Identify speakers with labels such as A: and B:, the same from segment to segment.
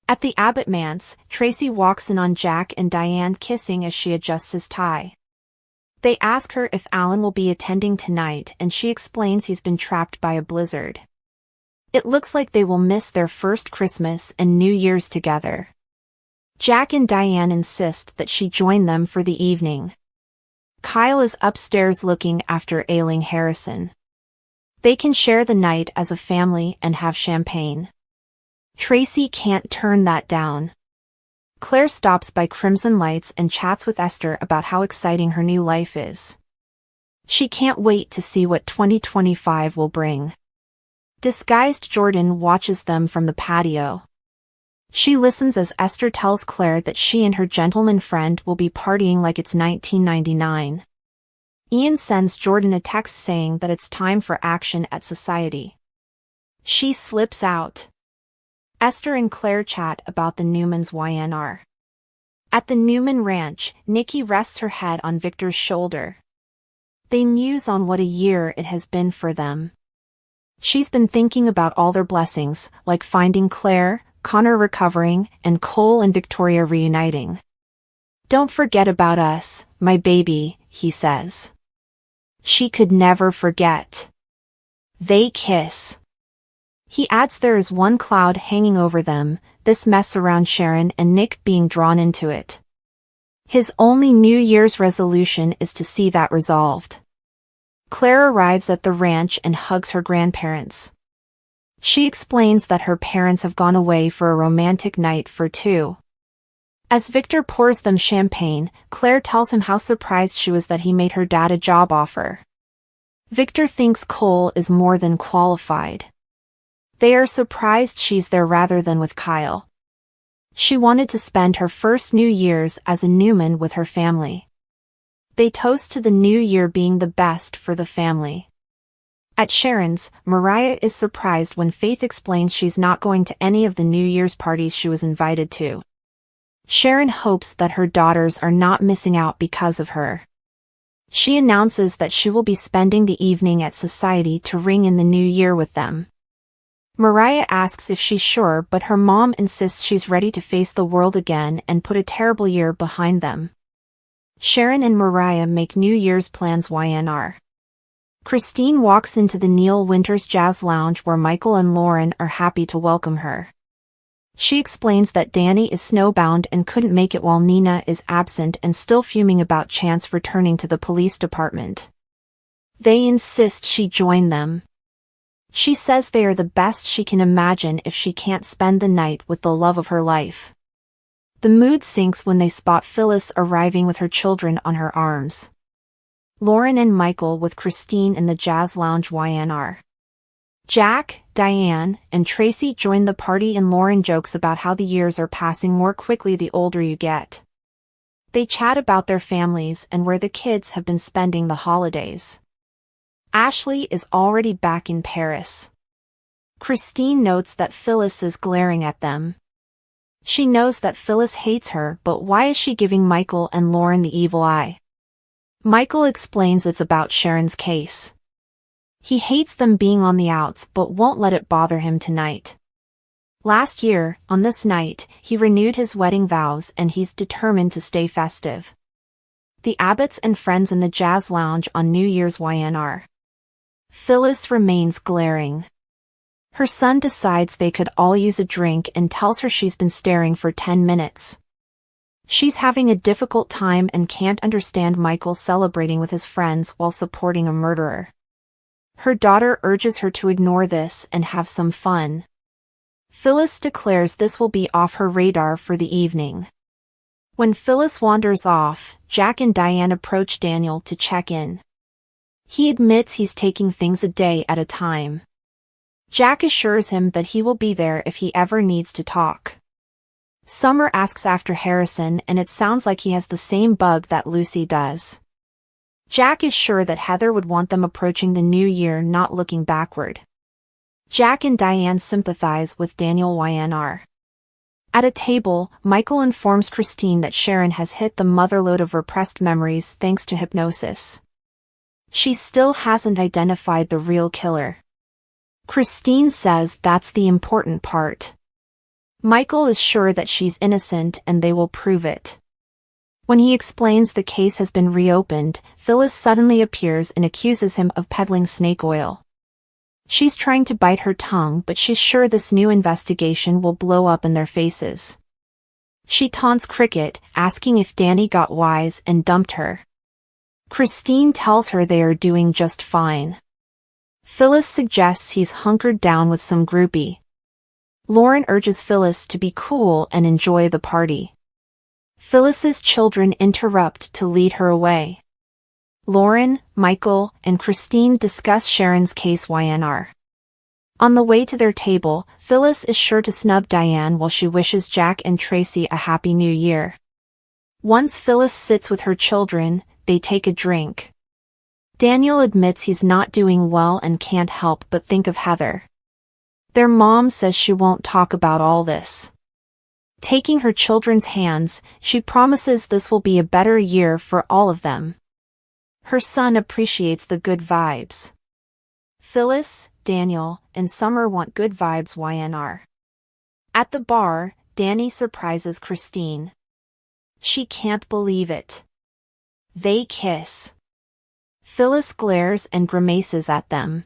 A: At the Abbott manse, Tracy walks in on Jack and Diane kissing as she adjusts his tie. They ask her if Alan will be attending tonight, and she explains he's been trapped by a blizzard. It looks like they will miss their first Christmas and New Year's together. Jack and Diane insist that she join them for the evening. Kyle is upstairs looking after ailing Harrison. They can share the night as a family and have champagne. Tracy can't turn that down. Claire stops by Crimson Lights and chats with Esther about how exciting her new life is. She can't wait to see what 2025 will bring. Disguised Jordan watches them from the patio. She listens as Esther tells Claire that she and her gentleman friend will be partying like it's 1999. Ian sends Jordan a text saying that it's time for action at society. She slips out. Esther and Claire chat about the Newmans' YNR. At the Newman Ranch, Nikki rests her head on Victor's shoulder. They muse on what a year it has been for them. She's been thinking about all their blessings, like finding Claire, Connor recovering, and Cole and Victoria reuniting. "Don't forget about us, my baby," he says. She could never forget. They kiss. He adds there is one cloud hanging over them, this mess around Sharon and Nick being drawn into it. His only New Year's resolution is to see that resolved. Claire arrives at the ranch and hugs her grandparents. She explains that her parents have gone away for a romantic night for two. As Victor pours them champagne, Claire tells him how surprised she was that he made her dad a job offer. Victor thinks Cole is more than qualified. They are surprised she's there rather than with Kyle. She wanted to spend her first New Year's as a Newman with her family. They toast to the new year being the best for the family. At Sharon's, Mariah is surprised when Faith explains she's not going to any of the New Year's parties she was invited to. Sharon hopes that her daughters are not missing out because of her. She announces that she will be spending the evening at society to ring in the new year with them. Mariah asks if she's sure, but her mom insists she's ready to face the world again and put a terrible year behind them. Sharon and Mariah make New Year's plans YNR. Christine walks into the Neil Winters Jazz Lounge where Michael and Lauren are happy to welcome her. She explains that Danny is snowbound and couldn't make it while Nina is absent and still fuming about Chance returning to the police department. They insist she join them. She says they are the best she can imagine if she can't spend the night with the love of her life. The mood sinks when they spot Phyllis arriving with her children on her arms. Lauren and Michael with Christine in the Jazz Lounge YNR. Jack, Diane, and Tracy join the party and Lauren jokes about how the years are passing more quickly the older you get. They chat about their families and where the kids have been spending the holidays. Ashley is already back in Paris. Christine notes that Phyllis is glaring at them. She knows that Phyllis hates her, but why is she giving Michael and Lauren the evil eye? Michael explains it's about Sharon's case. He hates them being on the outs but won't let it bother him tonight. Last year, on this night, he renewed his wedding vows and he's determined to stay festive. The Abbotts and friends in the Jazz Lounge on New Year's YNR. Phyllis remains glaring. Her son decides they could all use a drink and tells her she's been staring for 10 minutes. She's having a difficult time and can't understand Michael celebrating with his friends while supporting a murderer. Her daughter urges her to ignore this and have some fun. Phyllis declares this will be off her radar for the evening. When Phyllis wanders off, Jack and Diane approach Daniel to check in. He admits he's taking things a day at a time. Jack assures him that he will be there if he ever needs to talk. Summer asks after Harrison and it sounds like he has the same bug that Lucy does. Jack is sure that Heather would want them approaching the new year not looking backward. Jack and Diane sympathize with Daniel YNR. At a table, Michael informs Christine that Sharon has hit the motherlode of repressed memories thanks to hypnosis. She still hasn't identified the real killer. Christine says that's the important part. Michael is sure that she's innocent and they will prove it. When he explains the case has been reopened, Phyllis suddenly appears and accuses him of peddling snake oil. She's trying to bite her tongue, but she's sure this new investigation will blow up in their faces. She taunts Cricket, asking if Danny got wise and dumped her. Christine tells her they are doing just fine. Phyllis suggests he's hunkered down with some groupie. Lauren urges Phyllis to be cool and enjoy the party. Phyllis's children interrupt to lead her away. Lauren, Michael, and Christine discuss Sharon's case YNR. On the way to their table, Phyllis is sure to snub Diane while she wishes Jack and Tracy a happy new year. Once Phyllis sits with her children, they take a drink. Daniel admits he's not doing well and can't help but think of Heather. Their mom says she won't talk about all this. Taking her children's hands, she promises this will be a better year for all of them. Her son appreciates the good vibes. Phyllis, Daniel, and Summer want good vibes YNR. At the bar, Danny surprises Christine. She can't believe it. They kiss. Phyllis glares and grimaces at them.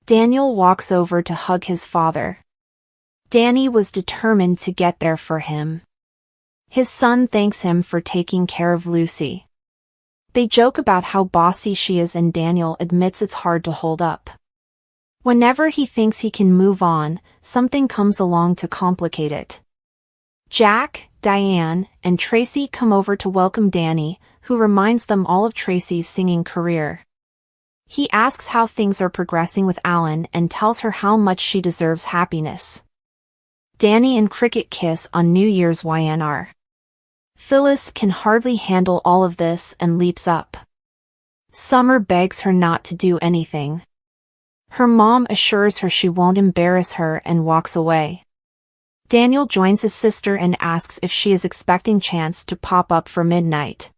A: Daniel walks over to hug his father. Danny was determined to get there for him. His son thanks him for taking care of Lucy. They joke about how bossy she is and Daniel admits it's hard to hold up. Whenever he thinks he can move on, something comes along to complicate it. Jack, Diane, and Tracy come over to welcome Danny, who reminds them all of Tracy's singing career. He asks how things are progressing with Alan and tells her how much she deserves happiness. Danny and Cricket kiss on New Year's YNR. Phyllis can hardly handle all of this and leaps up. Summer begs her not to do anything. Her mom assures her she won't embarrass her and walks away. Daniel joins his sister and asks if she is expecting Chance to pop up for midnight.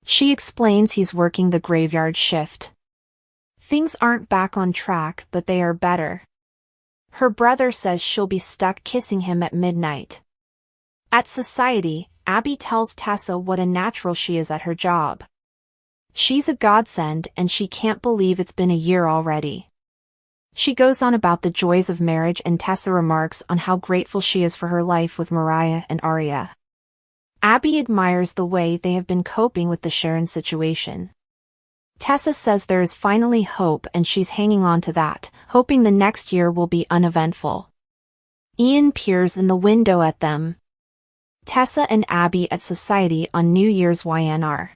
A: She explains he's working the graveyard shift. Things aren't back on track, but they are better. Her brother says she'll be stuck kissing him at midnight. At society, Abby tells Tessa what a natural she is at her job. She's a godsend and she can't believe it's been a year already. She goes on about the joys of marriage and Tessa remarks on how grateful she is for her life with Mariah and Aria. Abby admires the way they have been coping with the Sharon situation. Tessa says there is finally hope and she's hanging on to that, hoping the next year will be uneventful. Ian peers in the window at them. Tessa and Abby at society on New Year's YNR.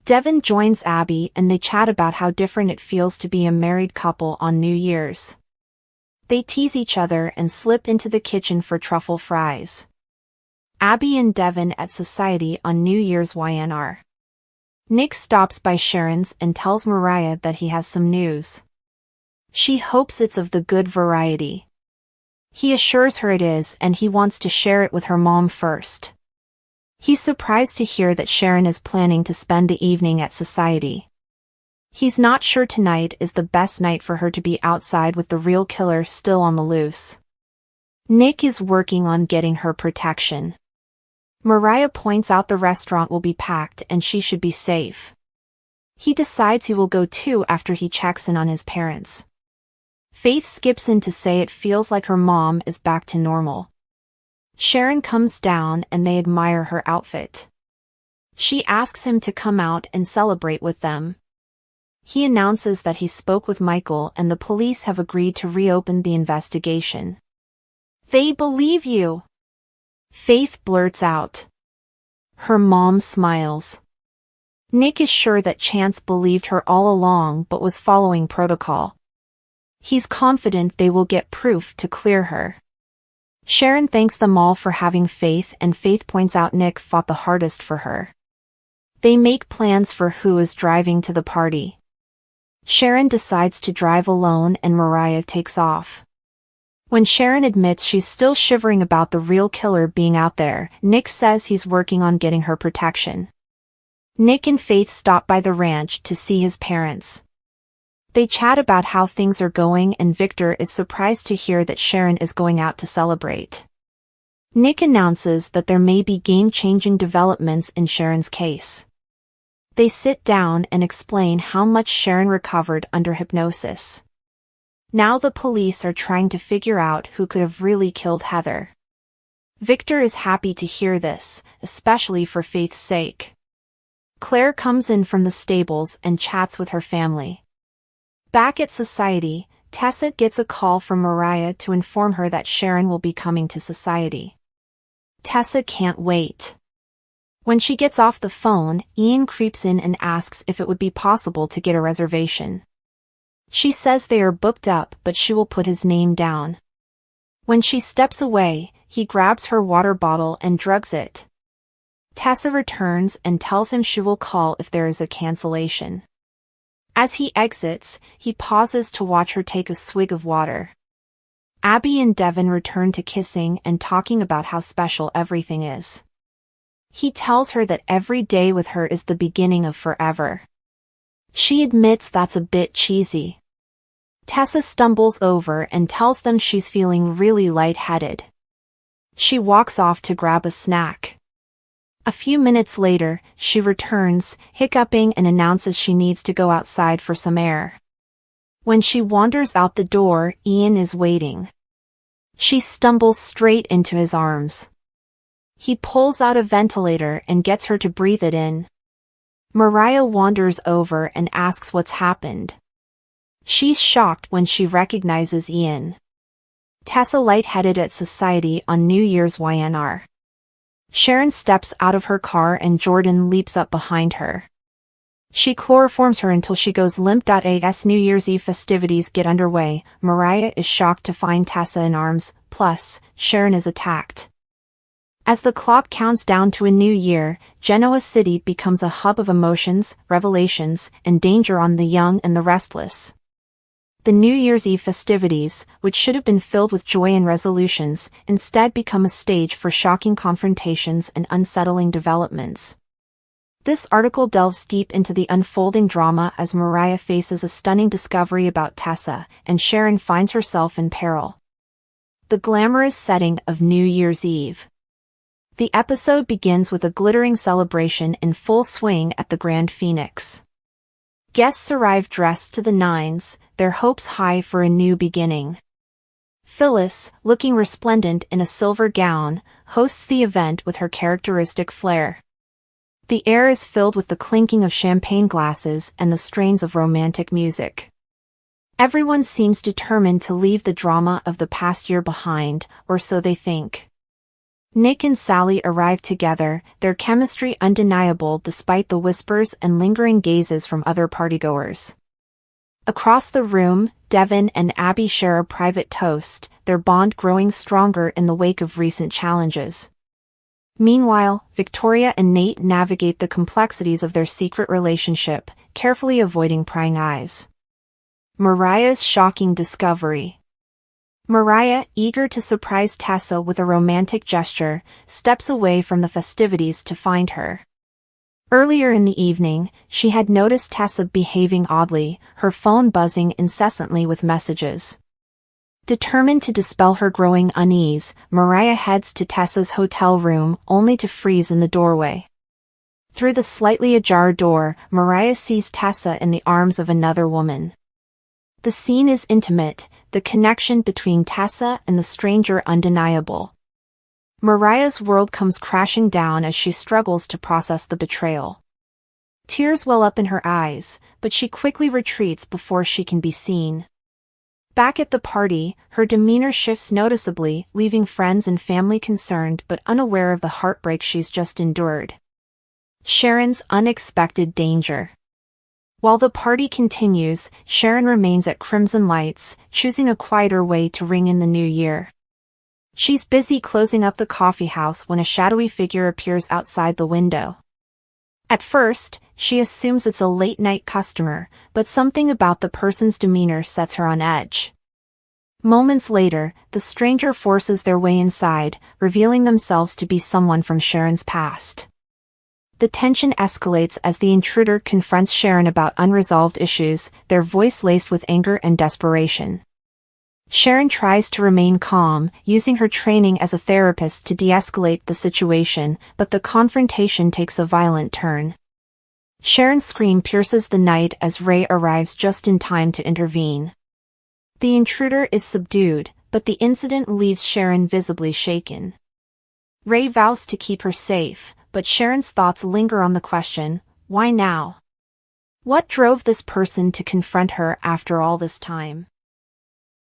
A: Devin joins Abby and they chat about how different it feels to be a married couple on New Year's. They tease each other and slip into the kitchen for truffle fries. Abby and Devin at society on New Year's YNR. Nick stops by Sharon's and tells Mariah that he has some news. She hopes it's of the good variety. He assures her it is and he wants to share it with her mom first. He's surprised to hear that Sharon is planning to spend the evening at society. He's not sure tonight is the best night for her to be outside with the real killer still on the loose. Nick is working on getting her protection. Mariah points out the restaurant will be packed and she should be safe. He decides he will go too after he checks in on his parents. Faith skips in to say it feels like her mom is back to normal. Sharon comes down and they admire her outfit. She asks him to come out and celebrate with them. He announces that he spoke with Michael and the police have agreed to reopen the investigation. They believe you. Faith blurts out. Her mom smiles. Nick is sure that Chance believed her all along but was following protocol. He's confident they will get proof to clear her. Sharon thanks them all for having faith and Faith points out Nick fought the hardest for her. They make plans for who is driving to the party. Sharon decides to drive alone and Mariah takes off. When Sharon admits she's still shivering about the real killer being out there, Nick says he's working on getting her protection. Nick and Faith stop by the ranch to see his parents. They chat about how things are going and Victor is surprised to hear that Sharon is going out to celebrate. Nick announces that there may be game-changing developments in Sharon's case. They sit down and explain how much Sharon recovered under hypnosis. Now the police are trying to figure out who could have really killed Heather. Victor is happy to hear this, especially for Faith's sake. Claire comes in from the stables and chats with her family. Back at Society, Tessa gets a call from Mariah to inform her that Sharon will be coming to Society. Tessa can't wait. When she gets off the phone, Ian creeps in and asks if it would be possible to get a reservation. She says they are booked up, but she will put his name down. When she steps away, he grabs her water bottle and drugs it. Tessa returns and tells him she will call if there is a cancellation. As he exits, he pauses to watch her take a swig of water. Abby and Devin return to kissing and talking about how special everything is. He tells her that every day with her is the beginning of forever. She admits that's a bit cheesy. Tessa stumbles over and tells them she's feeling really lightheaded. She walks off to grab a snack. A few minutes later, she returns, hiccuping, and announces she needs to go outside for some air. When she wanders out the door, Ian is waiting. She stumbles straight into his arms. He pulls out a ventilator and gets her to breathe it in. Mariah wanders over and asks what's happened. She's shocked when she recognizes Ian. Tessa lightheaded at Society on New Year's YNR. Sharon steps out of her car and Jordan leaps up behind her. She chloroforms her until she goes limp. As New Year's Eve festivities get underway, Mariah is shocked to find Tessa in arms, plus, Sharon is attacked. As the clock counts down to a new year, Genoa City becomes a hub of emotions, revelations, and danger on the young and the restless. The New Year's Eve festivities, which should have been filled with joy and resolutions, instead become a stage for shocking confrontations and unsettling developments. This article delves deep into the unfolding drama as Mariah faces a stunning discovery about Tessa, and Sharon finds herself in peril. The glamorous setting of New Year's Eve. The episode begins with a glittering celebration in full swing at the Grand Phoenix. Guests arrive dressed to the nines, their hopes high for a new beginning. Phyllis, looking resplendent in a silver gown, hosts the event with her characteristic flair. The air is filled with the clinking of champagne glasses and the strains of romantic music. Everyone seems determined to leave the drama of the past year behind, or so they think. Nick and Sally arrive together, their chemistry undeniable despite the whispers and lingering gazes from other partygoers. Across the room, Devin and Abby share a private toast, their bond growing stronger in the wake of recent challenges. Meanwhile, Victoria and Nate navigate the complexities of their secret relationship, carefully avoiding prying eyes. Mariah's shocking discovery. Mariah, eager to surprise Tessa with a romantic gesture, steps away from the festivities to find her. Earlier in the evening, she had noticed Tessa behaving oddly, her phone buzzing incessantly with messages. Determined to dispel her growing unease, Mariah heads to Tessa's hotel room, only to freeze in the doorway. Through the slightly ajar door, Mariah sees Tessa in the arms of another woman. The scene is intimate, the connection between Tessa and the stranger undeniable. Mariah's world comes crashing down as she struggles to process the betrayal. Tears well up in her eyes, but she quickly retreats before she can be seen. Back at the party, her demeanor shifts noticeably, leaving friends and family concerned but unaware of the heartbreak she's just endured. Sharon's unexpected danger. While the party continues, Sharon remains at Crimson Lights, choosing a quieter way to ring in the new year. She's busy closing up the coffee house when a shadowy figure appears outside the window. At first, she assumes it's a late-night customer, but something about the person's demeanor sets her on edge. Moments later, the stranger forces their way inside, revealing themselves to be someone from Sharon's past. The tension escalates as the intruder confronts Sharon about unresolved issues, their voice laced with anger and desperation. Sharon tries to remain calm, using her training as a therapist to de-escalate the situation, but the confrontation takes a violent turn. Sharon's scream pierces the night as Ray arrives just in time to intervene. The intruder is subdued, but the incident leaves Sharon visibly shaken. Ray vows to keep her safe, but Sharon's thoughts linger on the question, why now? What drove this person to confront her after all this time?